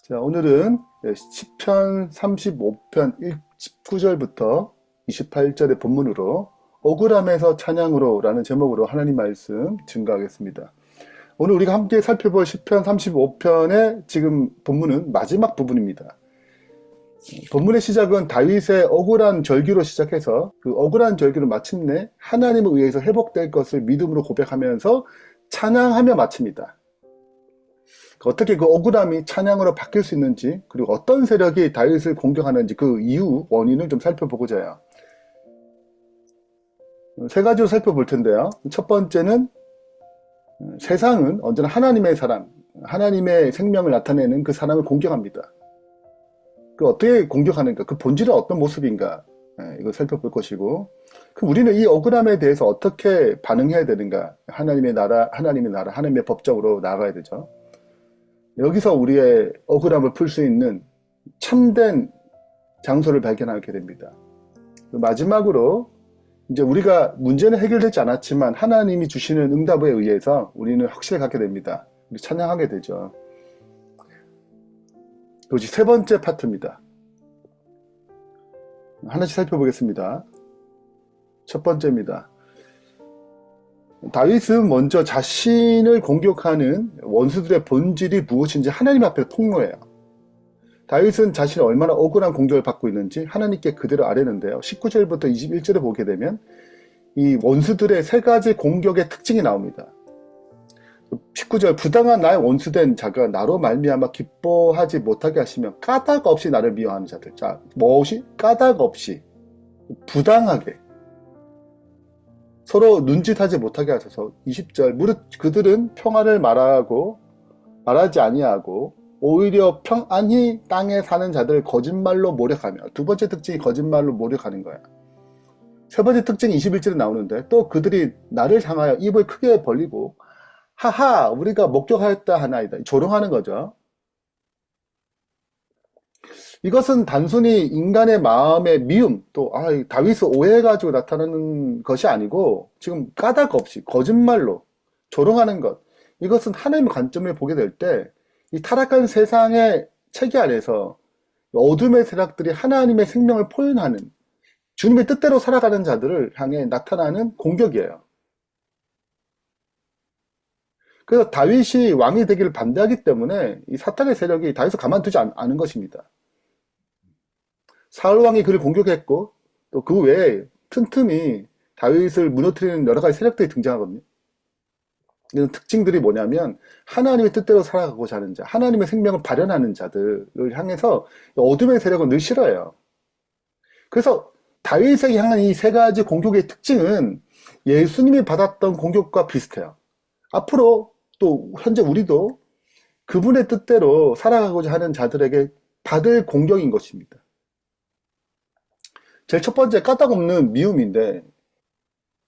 자, 오늘은 시편 35편 19절부터 28절의 본문으로 억울함에서 찬양으로 라는 제목으로 하나님 말씀 증거하겠습니다. 오늘 우리가 함께 살펴볼 시편 35편의 지금 본문은 마지막 부분입니다. 본문의 시작은 다윗의 억울한 절기로 시작해서 그 억울한 절기를 마침내 하나님에 의해서 회복될 것을 믿음으로 고백하면서 찬양하며 마칩니다. 어떻게 그 억울함이 찬양으로 바뀔 수 있는지, 그리고 어떤 세력이 다윗을 공격하는지 그 이유, 원인을 좀 살펴보고자 해요. 세 가지로 살펴볼 텐데요. 첫 번째는 세상은 언제나 하나님의 사람, 하나님의 생명을 나타내는 그 사람을 공격합니다. 그 어떻게 공격하는가, 그 본질은 어떤 모습인가, 이걸 살펴볼 것이고, 그럼 우리는 이 억울함에 대해서 어떻게 반응해야 되는가, 하나님의 나라, 하나님의 법적으로 나아가야 되죠. 여기서 우리의 억울함을 풀 수 있는 참된 장소를 발견하게 됩니다. 마지막으로 이제 우리가 문제는 해결되지 않았지만 하나님이 주시는 응답에 의해서 우리는 확신을 갖게 됩니다. 우리 찬양하게 되죠. 그것이 세 번째 파트입니다. 하나씩 살펴보겠습니다. 첫 번째입니다. 다윗은 먼저 자신을 공격하는 원수들의 본질이 무엇인지 하나님 앞에 폭로해요. 다윗은 자신이 얼마나 억울한 공격을 받고 있는지 하나님께 그대로 아뢰는데요. 19절부터 21절에 보게 되면 이 원수들의 세 가지 공격의 특징이 나옵니다. 19절, 부당한 나의 원수된 자가 나로 말미암아 기뻐하지 못하게 하시며 까닭 없이 나를 미워하는 자들. 자, 무엇이? 까닭 없이, 부당하게 서로 눈짓하지 못하게 하셔서. 20절, 무릇 그들은 평화를 말하지 아니하고 오히려 평안히 땅에 사는 자들 거짓말로 모략하며. 두 번째 특징이 거짓말로 모략하는 거야. 세 번째 특징이 21절에 나오는데, 또 그들이 나를 향하여 입을 크게 벌리고 하하 우리가 목격하였다 하나이다, 조롱하는 거죠. 이것은 단순히 인간의 마음의 미움, 또 다윗을 오해해가지고 나타나는 것이 아니고, 지금 까닭 없이 거짓말로 조롱하는 것, 이것은 하나님의 관점을 보게 될 때 이 타락한 세상의 체계 안에서 어둠의 세력들이 하나님의 생명을 포용하는, 주님의 뜻대로 살아가는 자들을 향해 나타나는 공격이에요. 그래서 다윗이 왕이 되기를 반대하기 때문에 이 사탄의 세력이 다윗을 가만두지 않은 것입니다. 사울 왕이 그를 공격했고, 또 그 외에 틈틈이 다윗을 무너뜨리는 여러 가지 세력들이 등장하거든요. 이런 특징들이 뭐냐면 하나님의 뜻대로 살아가고자 하는 자, 하나님의 생명을 발현하는 자들을 향해서 어둠의 세력은 늘 싫어해요. 그래서 다윗에게 향한 이 세 가지 공격의 특징은 예수님이 받았던 공격과 비슷해요. 앞으로 또 현재 우리도 그분의 뜻대로 살아가고자 하는 자들에게 받을 공격인 것입니다. 제일 첫 번째, 까닭 없는 미움인데,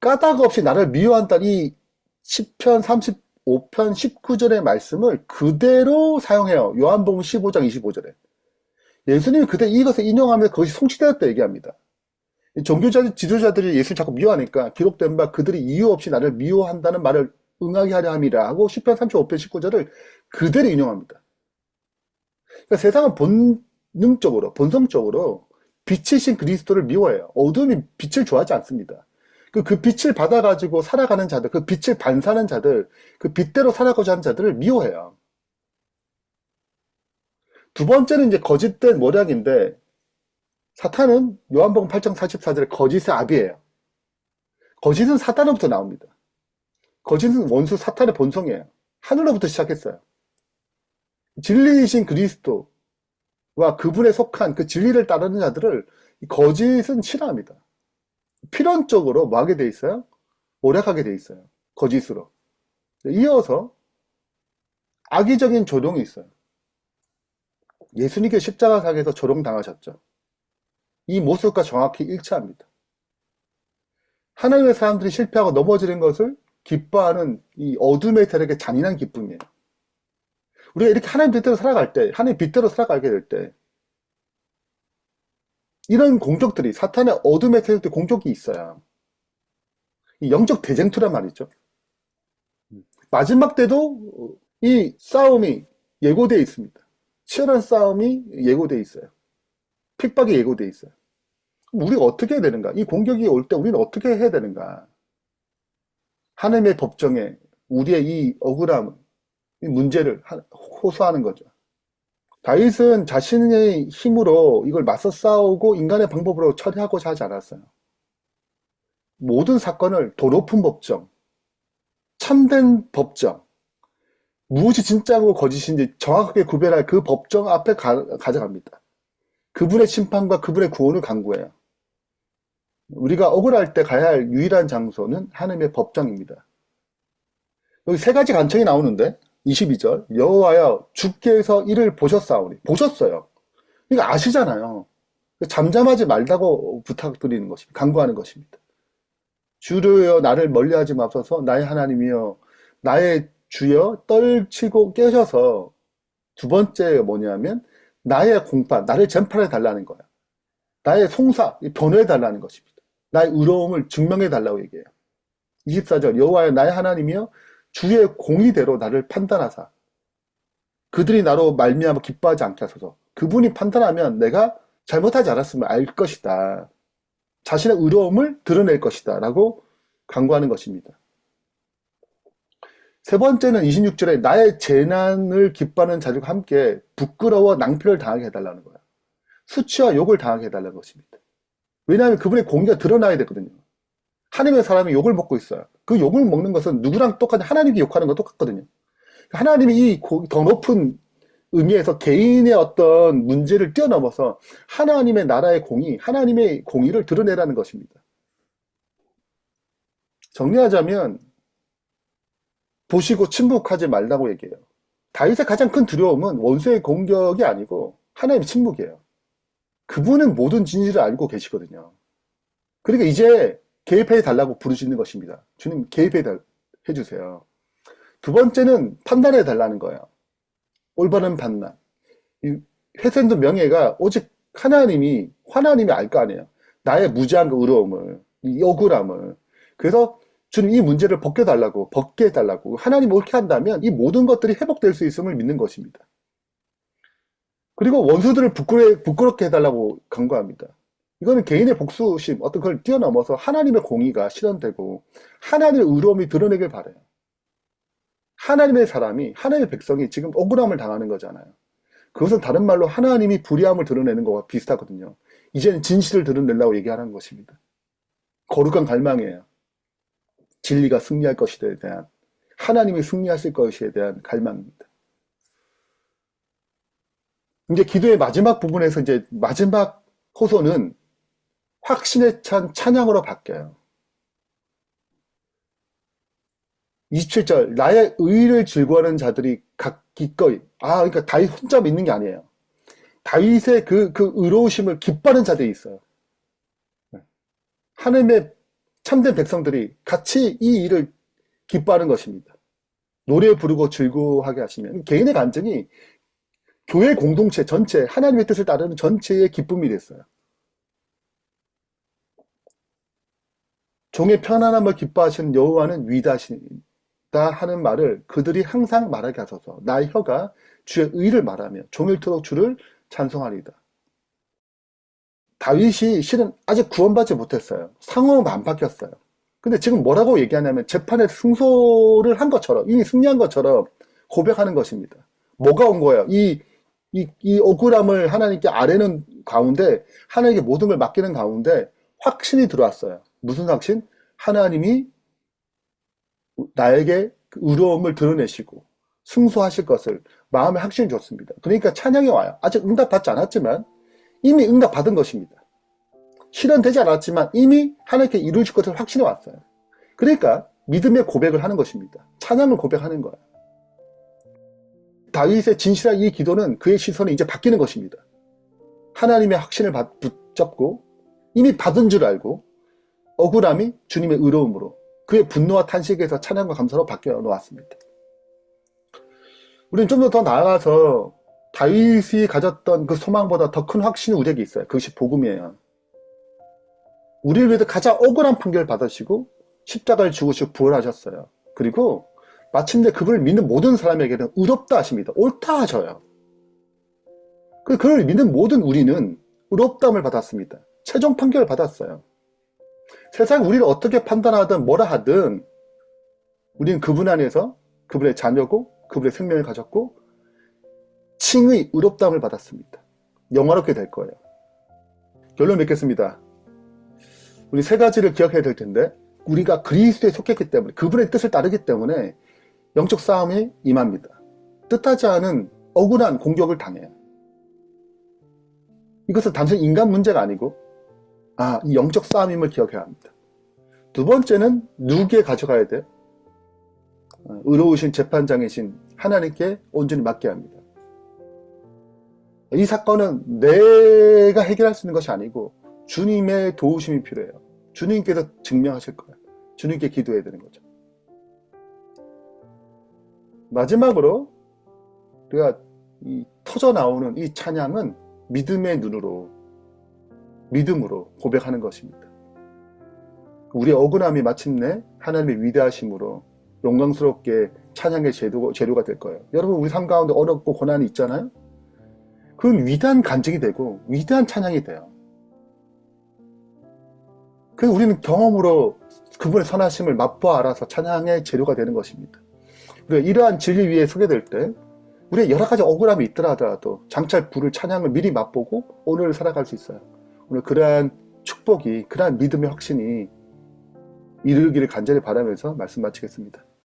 까닭 없이 나를 미워한다는 이 시편 35편 19절의 말씀을 그대로 사용해요. 요한복음 15장 25절에. 예수님이 그대로 이것을 인용하면서 그것이 성취되었다 얘기합니다. 종교자 지도자들이 예수를 자꾸 미워하니까 기록된 바 그들이 이유 없이 나를 미워한다는 말을 응하게 하려 함이라 하고 시편 35편 19절을 그대로 인용합니다. 그러니까 세상은 본능적으로, 본성적으로 빛이신 그리스도를 미워해요. 어둠이 빛을 좋아하지 않습니다. 그 빛을 받아가지고 살아가는 자들, 그 빛을 반사하는 자들, 그 빛대로 살아가고자 하는 자들을 미워해요. 두 번째는 이제 거짓된 모략인데, 사탄은 요한복음 8장 44절에 거짓의 아비예요. 거짓은 사탄으로부터 나옵니다. 거짓은 원수 사탄의 본성이에요. 하늘로부터 시작했어요. 진리이신 그리스도와 그분에 속한 그 진리를 따르는 자들을 거짓은 싫어합니다. 필연적으로 뭐 하게 돼 있어요? 오락하게 돼 있어요. 거짓으로. 이어서 악의적인 조롱이 있어요. 예수님께 십자가상에서 조롱당하셨죠. 이 모습과 정확히 일치합니다. 하나님의 사람들이 실패하고 넘어지는 것을 기뻐하는 이 어둠의 세력의 잔인한 기쁨이에요. 우리가 이렇게 하나님 뜻대로 살아갈 때, 하나님 빛대로 살아가게 될 때, 이런 공격들이, 사탄의 어둠의 세력들 공격이 있어요. 이 영적 대쟁투란 말이죠. 마지막 때도 이 싸움이 예고되어 있습니다. 치열한 싸움이 예고돼 있어요. 핍박이 예고돼 있어요. 그럼 우리가 어떻게 해야 되는가? 이 공격이 올 때 우리는 어떻게 해야 되는가? 하나님의 법정에 우리의 이 억울함, 이 문제를 호소하는 거죠. 다윗은 자신의 힘으로 이걸 맞서 싸우고 인간의 방법으로 처리하고자 하지 않았어요. 모든 사건을 더 높은 법정, 참된 법정, 무엇이 진짜고 거짓인지 정확하게 구별할 그 법정 앞에 가져갑니다. 그분의 심판과 그분의 구원을 간구해요. 우리가 억울할 때 가야 할 유일한 장소는 하나님의 법정입니다. 여기 세 가지 간청이 나오는데 22절 여호와여 주께서 이를 보셨사오니 보셨어요. 이거 아시잖아요. 잠잠하지 말라고 부탁드리는 것입니다. 간구하는 것입니다. 주여 나를 멀리하지 마소서 나의 하나님이여 나의 주여 떨치고 깨셔서 두 번째 뭐냐면 나의 공판 나를 전파해 달라는 거야. 나의 송사 변호해 달라는 것입니다. 나의 의로움을 증명해 달라고 얘기해요. 24절 여호와여 나의 하나님이여 주의 공의대로 나를 판단하사 그들이 나로 말미암아 기뻐하지 않게 하소서. 그분이 판단하면 내가 잘못하지 않았음을 알 것이다. 자신의 의로움을 드러낼 것이다 라고 간구하는 것입니다. 세 번째는 26절에 나의 재난을 기뻐하는 자들과 함께 부끄러워 낭패를 당하게 해달라는 거야. 수치와 욕을 당하게 해달라는 것입니다. 왜냐하면 그분의 공의가 드러나야 되거든요. 하나님의 사람이 욕을 먹고 있어요. 그 욕을 먹는 것은 누구랑 똑같이 하나님이 욕하는 거 똑같거든요. 하나님이 이 더 높은 의미에서 개인의 어떤 문제를 뛰어넘어서 하나님의 나라의 공의, 하나님의 공의를 드러내라는 것입니다. 정리하자면 보시고 침묵하지 말라고 얘기해요. 다윗의 가장 큰 두려움은 원수의 공격이 아니고 하나님의 침묵이에요. 그분은 모든 진실을 알고 계시거든요. 그러니까 이제 개입해 달라고 부르시는 것입니다. 주님 개입해 해주세요. 두 번째는 판단해 달라는 거예요. 올바른 판단. 이 훼손된 명예가 오직 하나님이 알 거 아니에요. 나의 무지한 의로움을, 이 억울함을. 그래서 주님 이 문제를 벗게 해달라고 하나님 옳게 한다면 이 모든 것들이 회복될 수 있음을 믿는 것입니다. 그리고 원수들을 부끄럽게 해달라고 간구합니다. 이거는 개인의 복수심, 어떤 걸 뛰어넘어서 하나님의 공의가 실현되고 하나님의 의로움이 드러내길 바라요. 하나님의 사람이, 하나님의 백성이 지금 억울함을 당하는 거잖아요. 그것은 다른 말로 하나님이 불의함을 드러내는 것과 비슷하거든요. 이제는 진실을 드러내려고 얘기하는 것입니다. 거룩한 갈망이에요. 진리가 승리할 것에 대한, 하나님이 승리하실 것에 대한 갈망입니다. 이제 기도의 마지막 부분에서 이제 마지막 호소는 확신에 찬 찬양으로 바뀌어요. 27절 나의 의를 즐거워하는 자들이 각 기꺼이 그러니까 다윗 혼자 믿는 게 아니에요. 다윗의 그 의로우심을 기뻐하는 자들이 있어요. 하나님의 참된 백성들이 같이 이 일을 기뻐하는 것입니다. 노래 부르고 즐거워하게 하시면 개인의 간증이 교회 공동체 전체 하나님의 뜻을 따르는 전체의 기쁨이 됐어요. 종의 편안함을 기뻐하시는 여호와는 위대하시다 하는 말을 그들이 항상 말하게 하소서. 나의 혀가 주의 의를 말하며 종일토록 주를 찬송하리이다. 다윗이 실은 아직 구원받지 못했어요. 상황은 안 바뀌었어요. 근데 지금 뭐라고 얘기하냐면 재판에 승소를 한 것처럼 이미 승리한 것처럼 고백하는 것입니다. 뭐가 온 거예요? 이 억울함을 하나님께 아뢰는 가운데 하나님께 모든 걸 맡기는 가운데 확신이 들어왔어요. 무슨 확신? 하나님이 나에게 의로움을 드러내시고 승소하실 것을 마음에 확신이 줬습니다. 그러니까 찬양이 와요. 아직 응답받지 않았지만 이미 응답받은 것입니다. 실현되지 않았지만 이미 하나님께 이루실 것을 확신이 왔어요. 그러니까 믿음의 고백을 하는 것입니다. 찬양을 고백하는 거예요. 다윗의 진실한 이 기도는 그의 시선이 이제 바뀌는 것입니다. 하나님의 확신을 붙잡고 이미 받은 줄 알고 억울함이 주님의 의로움으로 그의 분노와 탄식에서 찬양과 감사로 바뀌어 놓았습니다. 우리는 좀 더 나아가서 다윗이 가졌던 그 소망보다 더 큰 확신이 우리에게 있어요. 그것이 복음이에요. 우리를 위해서 가장 억울한 판결을 받으시고 십자가를 죽으시고 부활하셨어요. 그리고 마침내 그분을 믿는 모든 사람에게는 의롭다 하십니다. 옳다 하셔요. 그걸 믿는 모든 우리는 의롭다함을 받았습니다. 최종 판결을 받았어요. 세상 우리를 어떻게 판단하든 뭐라 하든 우리는 그분 안에서 그분의 자녀고 그분의 생명을 가졌고 칭의 의롭다함을 받았습니다. 영화롭게 될 거예요. 결론 맺겠습니다. 우리 세 가지를 기억해야 될 텐데, 우리가 그리스도에 속했기 때문에, 그분의 뜻을 따르기 때문에 영적 싸움이 임합니다. 뜻하지 않은 억울한 공격을 당해요. 이것은 단순히 인간 문제가 아니고 이 영적 싸움임을 기억해야 합니다. 두 번째는 누구에게 가져가야 돼? 의로우신 재판장이신 하나님께 온전히 맡겨야 합니다. 이 사건은 내가 해결할 수 있는 것이 아니고 주님의 도우심이 필요해요. 주님께서 증명하실 거예요. 주님께 기도해야 되는 거죠. 마지막으로 우리가 이 터져 나오는 이 찬양은 믿음의 눈으로, 믿음으로 고백하는 것입니다. 우리의 억울함이 마침내 하나님의 위대하심으로 영광스럽게 찬양의 재료가 될 거예요. 여러분, 우리 삶 가운데 어렵고 고난이 있잖아요? 그건 위대한 간증이 되고 위대한 찬양이 돼요. 그래서 우리는 경험으로 그분의 선하심을 맛보아 알아서 찬양의 재료가 되는 것입니다. 우리가 이러한 진리 위에 서게 될 때 우리의 여러 가지 억울함이 있더라 하더라도 장차 부를 찬양을 미리 맛보고 오늘을 살아갈 수 있어요. 오늘 그러한 축복이, 그러한 믿음의 확신이 이르기를 간절히 바라면서 말씀 마치겠습니다.